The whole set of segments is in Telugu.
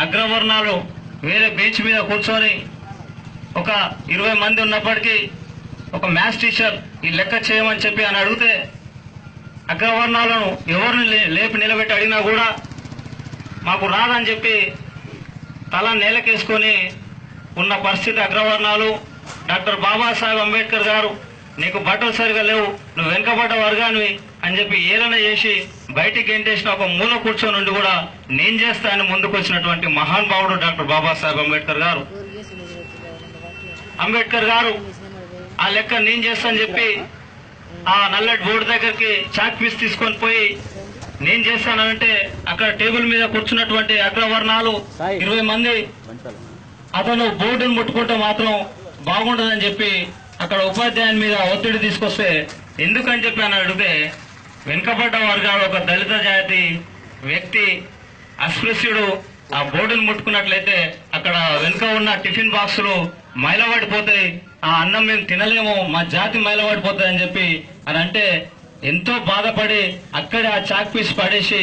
అగ్రవర్ణాలు వేరే బెంచ్ మీద కూర్చొని ఒక 20 మంది ఉన్నప్పటికీ ఒక మ్యాథ్స్ టీచర్ ఈ లెక్క చేయమని చెప్పి అని అడిగితే అగ్రవర్ణాలను ఎవరిని లేపి నిలబెట్టి అడిగినా కూడా మాకు రాదని చెప్పి తల నేలకేసుకొని ఉన్న పరిస్థితి అగ్రవర్ణాలు. డాక్టర్ బాబాసాహెబ్ అంబేద్కర్ గారు నీకు బట్టలు సరిగా లేవు, నువ్వు వెనుకబడ్డ వర్గానివి అని చెప్పి ఏలన చేసి బయటికి గెంటేసిన ఒక మూల కూర్చొని ఉండి కూడా నేను చేస్తా అని ముందుకు వచ్చినటువంటి మహానుభావుడు డాక్టర్ బాబాసాహెబ్ అంబేద్కర్ గారు. అంబేద్కర్ గారు ఆ లెక్క నేను చేస్తా అని చెప్పి ఆ నల్లటి బోర్డు దగ్గరికి చాక్ పీస్ తీసుకొని పోయి నేను చేస్తానంటే అక్కడ టేబుల్ మీద కూర్చున్నటువంటి అగ్రవర్ణాలు 20 మంది అతను బోర్డును ముట్టుకుంటే మాత్రం బాగుండదని చెప్పి అక్కడ ఉపాధ్యాయుని మీద ఒత్తిడి తీసుకొస్తే ఎందుకని చెప్పి అని అడిగితే వెనుకబడ్డ వర్గాలు ఒక దళిత జాతి వ్యక్తి అస్పృశ్యుడు ఆ బోర్డును ముట్టుకున్నట్లయితే అక్కడ వెనుక ఉన్న టిఫిన్ బాక్సులు మైలబడిపోతాయి, ఆ అన్నం మేము తినలేము, మా జాతి మైలబడిపోతాయి అని చెప్పి అని అంటే ఎంతో బాధపడి అక్కడే ఆ చాక్ పీస్ పడేసి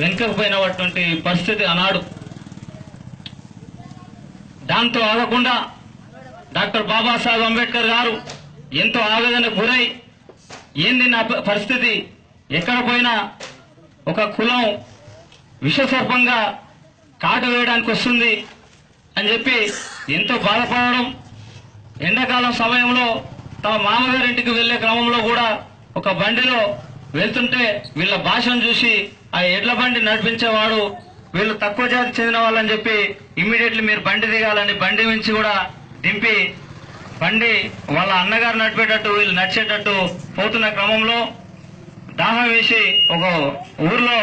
వెనుకకు పోయినటువంటి పరిస్థితి అన్నాడు. దాంతో ఆగకుండా డాక్టర్ బాబాసాహెబ్ అంబేద్కర్ గారు ఎంతో ఆవేదనకు గురై ఏంది నా పరిస్థితి, ఎక్కడ పోయినా ఒక కులం విషసర్పంగా కాటు వేయడానికి వస్తుంది అని చెప్పి ఎంతో బాధపడడం. ఎండాకాలం సమయంలో తమ మామగారింటికి వెళ్లే క్రమంలో కూడా ఒక బండిలో వెళ్తుంటే వీళ్ళ భాషను చూసి ఆ ఎడ్ల బండి నడిపించేవాడు వీళ్ళు తక్కువ జాతి చెందిన వాళ్ళని చెప్పి ఇమ్మీడియట్లీ మీరు బండి దిగాలని బండి నుంచి కూడా దింపి బండి వాళ్ళ అన్నగారు నడిపేటట్టు వీళ్ళు నడిచేటట్టు పోతున్న క్రమంలో దాహం వేసి ఒక ఊర్లో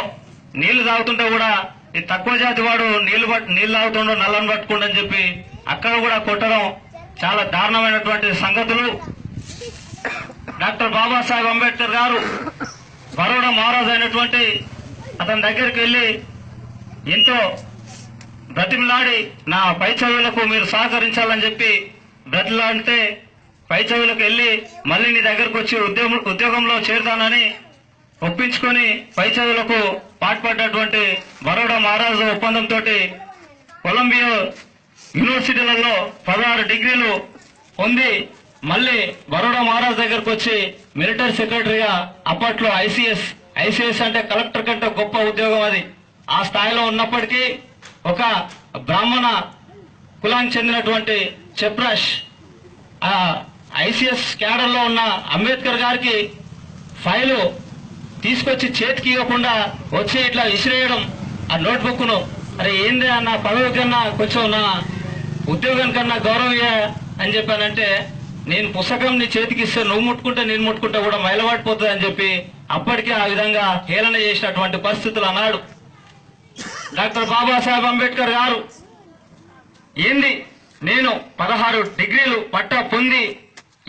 నీళ్లు తాగుతుంటే కూడా ఈ తక్కువ జాతి వాడు నీళ్లు తాగుతుండో నల్లని పట్టుకుంటని చెప్పి అక్కడ కూడా కొట్టడం చాలా దారుణమైనటువంటి సంగతులు. డాక్టర్ బాబాసాహెబ్ అంబేద్కర్ గారు బరోడా మహారాజు అయినటువంటి అతని దగ్గరికి వెళ్లి ఎంతో బ్రతిమలాడి నా పై చదువులకు మీరు సహకరించాలని చెప్పి బ్రతిలాడితే పై చదువులకు వెళ్లి మళ్ళీ నీ దగ్గరకు వచ్చి ఉద్యోగంలో చేరుతానని ఒప్పించుకొని పై చదువులకు పాటుపడ్డటువంటి బరోడా మహారాజు ఒప్పందంతో కొలంబియా యూనివర్సిటీలలో 16 డిగ్రీలు పొంది మళ్ళీ బరోడా మహారాజు దగ్గరకు వచ్చి మిలిటరీ సెక్రటరీగా అప్పట్లో ఐసీఎస్ అంటే కలెక్టర్ కంటే గొప్ప ఉద్యోగం అది. ఆ స్థాయిలో ఉన్నప్పటికీ ఒక బ్రాహ్మణ కులానికి చెందినటువంటి చెప్రాష్ ఆ ఐసీఎస్ క్యాడర్ లో ఉన్న అంబేద్కర్ గారికి ఫైలు తీసుకొచ్చి చేతికి ఇవ్వకుండా వచ్చి ఇట్లా విసిరేయడం, ఆ నోట్బుక్ ను అరే ఏంది నా పదవి కన్నా కొంచెం నా ఉద్యోగం కన్నా గౌరవం అని చెప్పానంటే నేను పుస్తకం నీ చేతికి ఇస్తే నువ్వు ముట్టుకుంటే నేను ముట్టుకుంటే కూడా మైలవాడిపోతుంది అని చెప్పి అప్పటికే ఆ విధంగా హేళన చేసినటువంటి పరిస్థితులు అన్నాడు. డాక్టర్ బాబాసాహెబ్ అంబేద్కర్ గారు ఏంది నేను 16 డిగ్రీలు పట్టా పొంది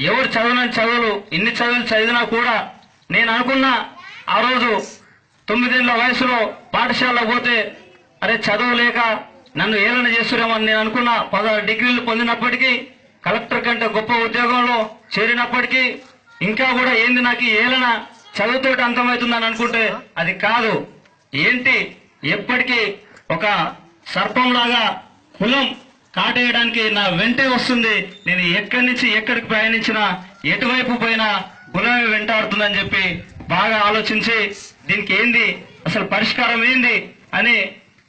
ఎవరు చదవనని చదువులు ఇన్ని చదువులు చదివినా కూడా నేను అనుకున్నా ఆ రోజు 9 ఏళ్ల వయసులో పాఠశాలలో పోతే అరే చదువు లేక నన్ను ఏలన చేస్తున్నామని నేను అనుకున్నా. 16 డిగ్రీలు పొందినప్పటికీ కలెక్టర్ కంటే గొప్ప ఉద్యోగంలో చేరినప్పటికీ ఇంకా కూడా ఏంది నాకు ఏలన చదువుతోటి అంతమవుతుందని అనుకుంటే అది కాదు. ఏంటి ఎప్పటికీ ఒక సర్పంలాగా కులం కాటేయడానికి నా వెంటే వస్తుంది. నేను ఎక్కడి నుంచి ఎక్కడికి ప్రయాణించినా ఎటువైపు పోయినా కులమే వెంటాడుతుందని చెప్పి బాగా ఆలోచించి దీనికి ఏంది అసలు పరిష్కారం ఏంది అని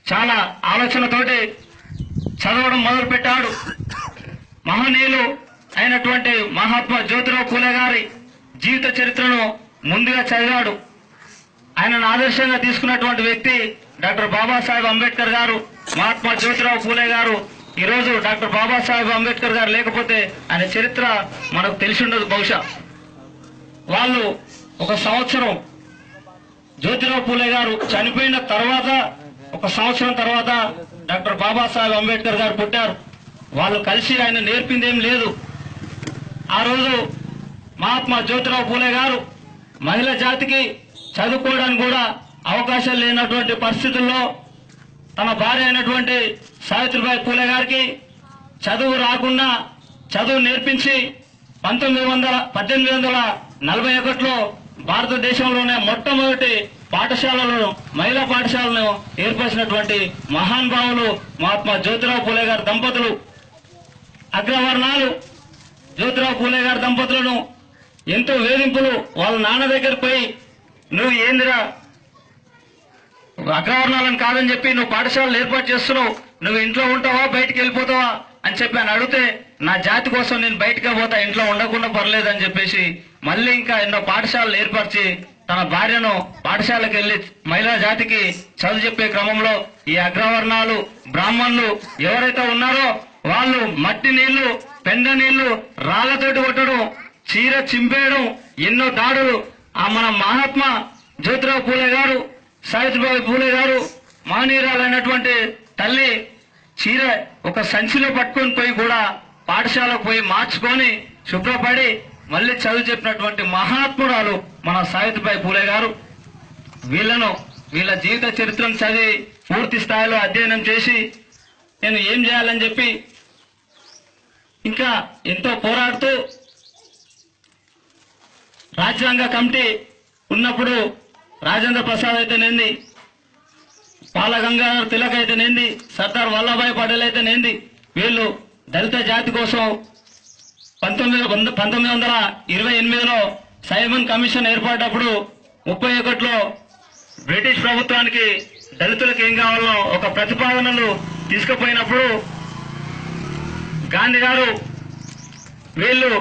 చాలా ఆలోచనతోటి చదవడం మొదలు పెట్టాడు. మహనీయులు అయినటువంటి మహాత్మా జ్యోతిరావు పూలే గారి జీవిత చరిత్రను ముందుగా చదివాడు. ఆయనను ఆదర్శంగా తీసుకున్నటువంటి వ్యక్తి డాక్టర్ బాబాసాహెబ్ అంబేద్కర్ గారు. మహాత్మా జ్యోతిరావు పూలే గారు ఈ రోజు డాక్టర్ బాబాసాహెబ్ అంబేద్కర్ గారు లేకపోతే ఆయన చరిత్ర మనకు తెలిసి ఉండదు. బహుశా వాళ్ళు ఒక సంవత్సరం జ్యోతిరావు పూలే గారు చనిపోయిన తర్వాత 1 సంవత్సరం తర్వాత డాక్టర్ బాబాసాహెబ్ అంబేద్కర్ గారు పుట్టారు. వాళ్ళు కలిసి ఆయన నేర్పిందేం లేదు. ఆ రోజు మహాత్మా జ్యోతిరావు పూలే గారు మహిళా జాతికి చదువుకోవడానికి కూడా అవకాశం లేనటువంటి పరిస్థితుల్లో తన భార్య అయినటువంటి సావిత్రిబాయి పూలే గారికి చదువు రాకుండా చదువు నేర్పించి 1841లో భారతదేశంలోనే మొట్టమొదటి పాఠశాలలో మహిళా పాఠశాలను ఏర్పరిచినటువంటి మహానుభావులు మహాత్మా జ్యోతిరావు పూలే గారి దంపతులు. అగ్రవర్ణాలు జ్యోతిరావు పూలే గారి దంపతులను ఎంతో వేధింపులు, వాళ్ళ నాన్న దగ్గర పోయి నువ్వు ఏందిరా అగ్రవర్ణాలను కాదని చెప్పి నువ్వు పాఠశాలలు ఏర్పాటు చేస్తున్నావు, నువ్వు ఇంట్లో ఉంటావా బయటికి వెళ్ళిపోతావా అని చెప్పి అని అడిగితే, నా జాతి కోసం నేను బయటకే పోతా, ఇంట్లో ఉండకుండా పర్లేదని చెప్పేసి మళ్ళీ ఇంకా ఎన్నో పాఠశాలలు ఏర్పరిచి తన భార్యను పాఠశాలకు వెళ్లి మహిళా జాతికి చదువు చెప్పే క్రమంలో ఈ అగ్రవర్ణాలు బ్రాహ్మణులు ఎవరైతే ఉన్నారో వాళ్ళు మట్టి నీళ్లు పెండ నీళ్లు రాళ్లతోటి కొట్టడం, చీర చింపేయడం, ఎన్నో దాడులు. ఆ మన మహాత్మా జ్యోతిరావు పూలే గారు, సావిత్రిబాయి పూలే గారు మహనీయురాలైనటువంటి తల్లి చీర ఒక సంచిలో పట్టుకొని పోయి కూడా పాఠశాలకు పోయి మార్చుకొని శుభ్రపడి మళ్ళీ చదువు చెప్పినటువంటి మహాత్మురాలు మన సావిత్రిబాయి పూలే గారు. వీళ్ళ జీవిత చరిత్రను చదివి పూర్తి స్థాయిలో అధ్యయనం చేసి నేను ఏం చేయాలని చెప్పి ఇంకా ఎంతో పోరాడుతూ రాజ్యాంగ కమిటీ ఉన్నప్పుడు రాజేంద్ర ప్రసాద్ అయితేనేంది, బాలగంగాధర్ తిలక్ అయితేనేంది, సర్దార్ వల్లభాయ్ పటేల్ అయితేనేంది, వీళ్ళు దళిత జాతి కోసం 1928లో సైమన్ కమిషన్ ఏర్పడ్డప్పుడు 31లో బ్రిటిష్ ప్రభుత్వానికి దళితులకు ఏం కావాలో ఒక ప్రతిపాదనలు తీసుకుపోయినప్పుడు గాంధీ గారు వీళ్ళు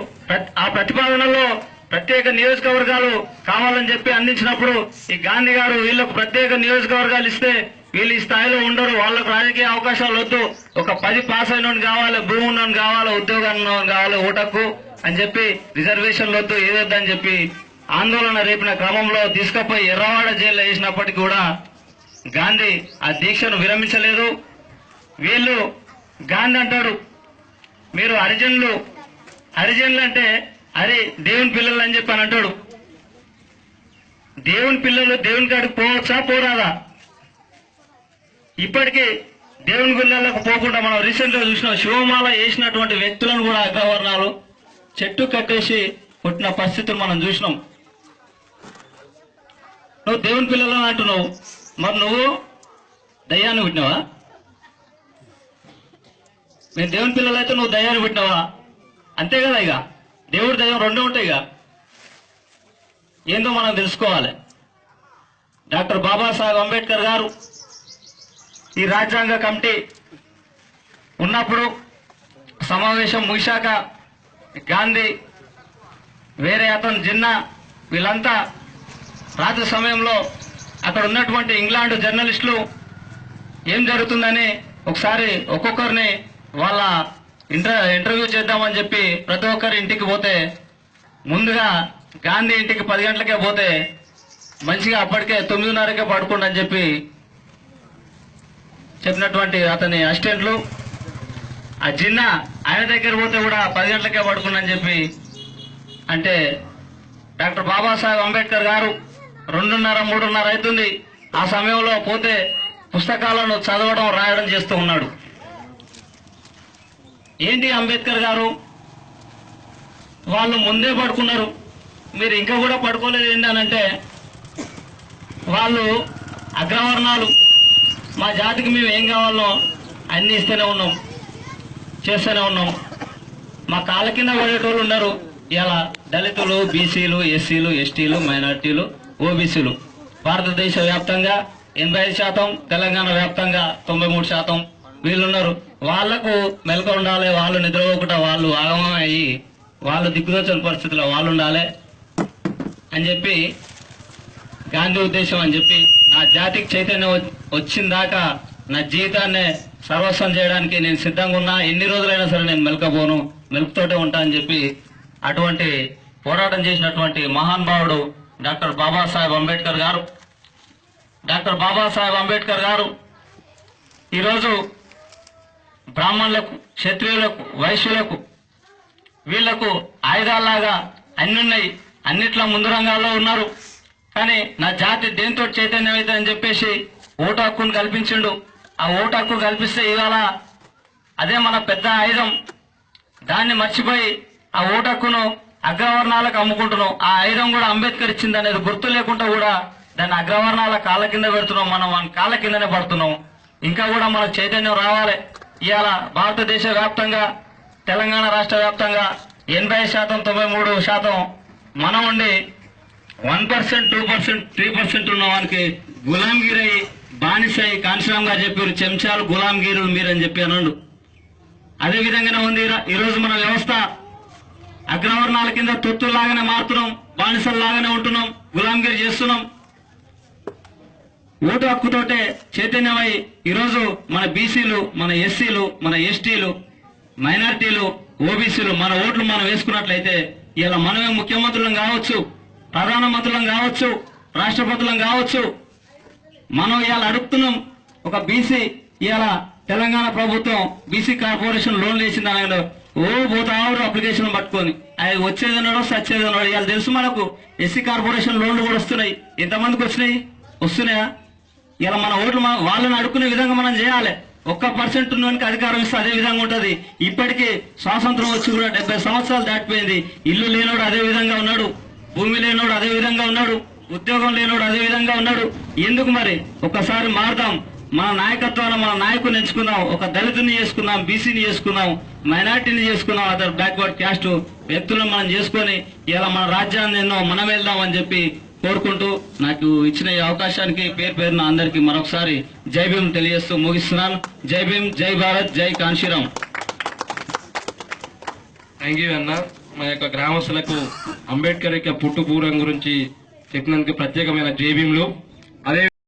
ఆ ప్రతిపాదనలో ప్రత్యేక నియోజకవర్గాలు కావాలని చెప్పి అందించినప్పుడు ఈ గాంధీ గారు వీళ్ళకు ప్రత్యేక నియోజకవర్గాలు ఇస్తే వీళ్ళు ఈ స్థాయిలో ఉండరు, వాళ్ళకు రాజకీయ అవకాశాలు వద్దు, ఒక 10 పాస్ అయిన కావాలి, భూమి ఉన్న కావాలి, ఉద్యోగాలు కావాలి, ఓటకు అని చెప్పి రిజర్వేషన్లు వద్దు, ఏదొద్దని చెప్పి ఆందోళన రేపిన క్రమంలో తీసుకుపోయి ఎర్రవాడ జైల్లో వేసినప్పటికీ కూడా గాంధీ ఆ దీక్షను విరమించలేదు. వీళ్ళు గాంధీ అంటాడు, మీరు హరిజనులు అంటే అరే దేవుని పిల్లలు అని చెప్పి అని అంటాడు. దేవుని పిల్లలు దేవుని కాడికి పోవచ్చా పోరాదా? ఇప్పటికీ దేవుని గుళ్ళకు పోకుండా మనం రీసెంట్ గా చూసిన శివమాల వేసినటువంటి వ్యక్తులను కూడా అగ్రవర్ణాలు చెట్టు కట్టేసి పుట్టిన పరిస్థితులు మనం చూసినాం. నువ్వు దేవుని పిల్లలను అంటున్నావు, మరి నువ్వు దయ్యాన్ని పుట్టినావా? మేము దేవుని పిల్లలైతే నువ్వు దయ్యాన్ని పుట్టినావా? అంతే కదా. ఇక దేవుడు దయ్యం రెండు ఉంటాయి. ఇక ఏందో మనం తెలుసుకోవాలి. డాక్టర్ బాబాసాహెబ్ అంబేద్కర్ గారు ఈ రాజ్యాంగ కమిటీ ఉన్నప్పుడు సమావేశం ముగిశాక గాంధీ, వేరే అతను జిన్నా, వీళ్ళంతా రాత్రి సమయంలో అక్కడ ఉన్నటువంటి ఇంగ్లాండ్ జర్నలిస్టులు ఏం జరుగుతుందని ఒకసారి ఒక్కొక్కరిని వాళ్ళ ఇంటర్వ్యూ చేద్దామని చెప్పి ప్రతి ఒక్కరి ఇంటికి పోతే, ముందుగా గాంధీ ఇంటికి 10 గంటలకే పోతే మంచిగా అప్పటికే 9:30కే పడుకోండి అని చెప్పి చెప్పినటువంటి అతని అసిస్టెంట్లు, ఆ జిన్నా ఆయన దగ్గర పోతే కూడా 10 గంటలకే పడుకోండి చెప్పి అంటే, డాక్టర్ బాబాసాహెబ్ అంబేద్కర్ గారు 2:30, 3:30 అవుతుంది. ఆ సమయంలో పోతే పుస్తకాలను చదవడం రాయడం చేస్తూ ఉన్నాడు. ఏంటి అంబేద్కర్ గారు, వాళ్ళు ముందే పడుకున్నారు, మీరు ఇంకా కూడా పడుకోలేదు ఏంటనంటే, వాళ్ళు అగ్రవర్ణాలు మా జాతికి మేము ఏం కావాలో అన్ని ఇస్తూనే ఉన్నాం, చేస్తూనే ఉన్నాం. మా కాళ్ళ కింద పడేటోళ్ళు ఉన్నారు. ఇలా దళితులు, బీసీలు, ఎస్సీలు, ఎస్టీలు, మైనార్టీలు, ఓబీసీలు భారతదేశ వ్యాప్తంగా 85%, తెలంగాణ వ్యాప్తంగా 93% వీళ్ళున్నారు. వాళ్లకు మెలక ఉండాలి, వాళ్ళు నిద్రపోకుండా వాళ్ళు ఆగమం అయ్యి వాళ్ళు దిక్కుదోచని పరిస్థితుల్లో వాళ్ళు ఉండాలి అని చెప్పి గాంధీ ఉద్దేశం అని చెప్పి, నా జాతికి చైతన్యం వచ్చిందాకా నా జీవితాన్ని సర్వస్వం చేయడానికి నేను సిద్ధంగా ఉన్నా, ఎన్ని రోజులైనా సరే నేను మెలకపోను, మెలుపుతోటే ఉంటా అని చెప్పి అటువంటి పోరాటం చేసినటువంటి మహానుభావుడు డాక్టర్ బాబాసాహెబ్ అంబేద్కర్ గారు. డాక్టర్ బాబాసాహెబ్ అంబేద్కర్ గారు ఈరోజు బ్రాహ్మణులకు, క్షత్రియులకు, వైశ్యులకు వీళ్లకు ఆయుధాలాగా అన్ని ఉన్నాయి, అన్నిట్లా ముందు రంగాల్లో ఉన్నారు. కానీ నా జాతి దేంతో చైతన్యం అయితే అని చెప్పేసి ఓటు హక్కును కల్పించిండు. ఆ ఓటు హక్కు కల్పిస్తే ఇవాళ అదే మన పెద్ద ఆయుధం. దాన్ని మర్చిపోయి ఆ ఓటు హక్కును అగ్రవర్ణాలకు అమ్ముకుంటున్నాం. ఆ ఆయుధం కూడా అంబేద్కర్ ఇచ్చింది అనేది గుర్తు లేకుండా కూడా దాన్ని అగ్రవర్ణాల కాళ్ళ కింద పెడుతున్నాం, మనం మన కాళ్ళ కిందనే పడుతున్నాం. ఇంకా కూడా మనకు చైతన్యం రావాలి. ఇవాళ భారతదేశ వ్యాప్తంగా, తెలంగాణ రాష్ట్ర వ్యాప్తంగా 80%, 93% మనం ఉండి 1%, 2%, 3% ఉన్న వానికి గులాంగిరి అయి బానిసై కాన్షిరామ్ గారు చెప్పారు, చెంచాలు గులాంగిరులు మీరని చెప్పి అన్నాడు. అదే విధంగానే ఉంది ఈరోజు మన వ్యవస్థ. అగ్రవర్ణాల కింద తొత్తుల్లాగానే మారుతున్నాం, బానిసల్లాగానే ఉంటున్నాం, గులాంగిరి చేస్తున్నాం. ఓటు హక్కుతోటే చైతన్యమై ఈరోజు మన బీసీలు, మన ఎస్సీలు, మన ఎస్టీలు, మైనార్టీలు, ఓబీసీలు మన ఓట్లు మనం వేసుకున్నట్లయితే ఇలా మనమే ముఖ్యమంత్రులం కావచ్చు, ప్రధానమంత్రులం కావచ్చు, రాష్ట్రపతులం కావచ్చు. మనం ఇవాళ అడుగుతున్నాం. ఒక బీసీ ఇవాళ తెలంగాణ ప్రభుత్వం బీసీ కార్పొరేషన్ లోన్లు వేసింది అనగా పోతారు అప్లికేషన్ పట్టుకొని, అవి వచ్చేదన్నాడో సచ్చేదన్నాడో. ఇవాళ తెలుసు మనకు ఎస్సీ కార్పొరేషన్ లోన్లు కూడా వస్తున్నాయి. ఎంతమందికి వస్తున్నాయా? ఇలా మన ఓట్లు వాళ్ళని అడుక్కునే విధంగా మనం చేయాలి. 1% ఉన్నవానికి అధికారం ఇస్తే అదే విధంగా ఉంటది. ఇప్పటికీ స్వాతంత్రం వచ్చి కూడా 70 సంవత్సరాలు దాటిపోయింది. ఇల్లు లేనోడు అదే విధంగా ఉన్నాడు, భూమి లేనోడు అదే విధంగా ఉన్నాడు, ఉద్యోగం లేనోడు అదే విధంగా ఉన్నాడు. ఎందుకు మరి? ఒక్కసారి మారుదాం. మన నాయకత్వాన్ని, మన నాయకుని ఎంచుకుందాం. ఒక దళితుని చేసుకుందాం, బీసీని చేసుకుందాం, మైనార్టీని చేసుకుందాం, అదర్ బ్యాక్వర్డ్ క్యాస్ట్ వ్యక్తులను మనం చేసుకొని ఇలా మన రాజ్యాన్ని ఎన్నో మనం వెళ్దాం అని చెప్పి కోరుకుంటూ నాకు ఇచ్చిన ఈ అవకాశానికి పేరు పేరున అందరికీ మరొకసారి జై భీమ్ తెలియజేస్తూ ముగిస్తున్నాను. జై భీమ్, జై భారత్, జై కాన్షీరామ్. థ్యాంక్ యూ అన్న. మా యొక్క గ్రామస్తులకు అంబేద్కర్ యొక్క పుట్టుపూర్వం గురించి చెప్పినందుకు ప్రత్యేకమైన జై భీమ్లు.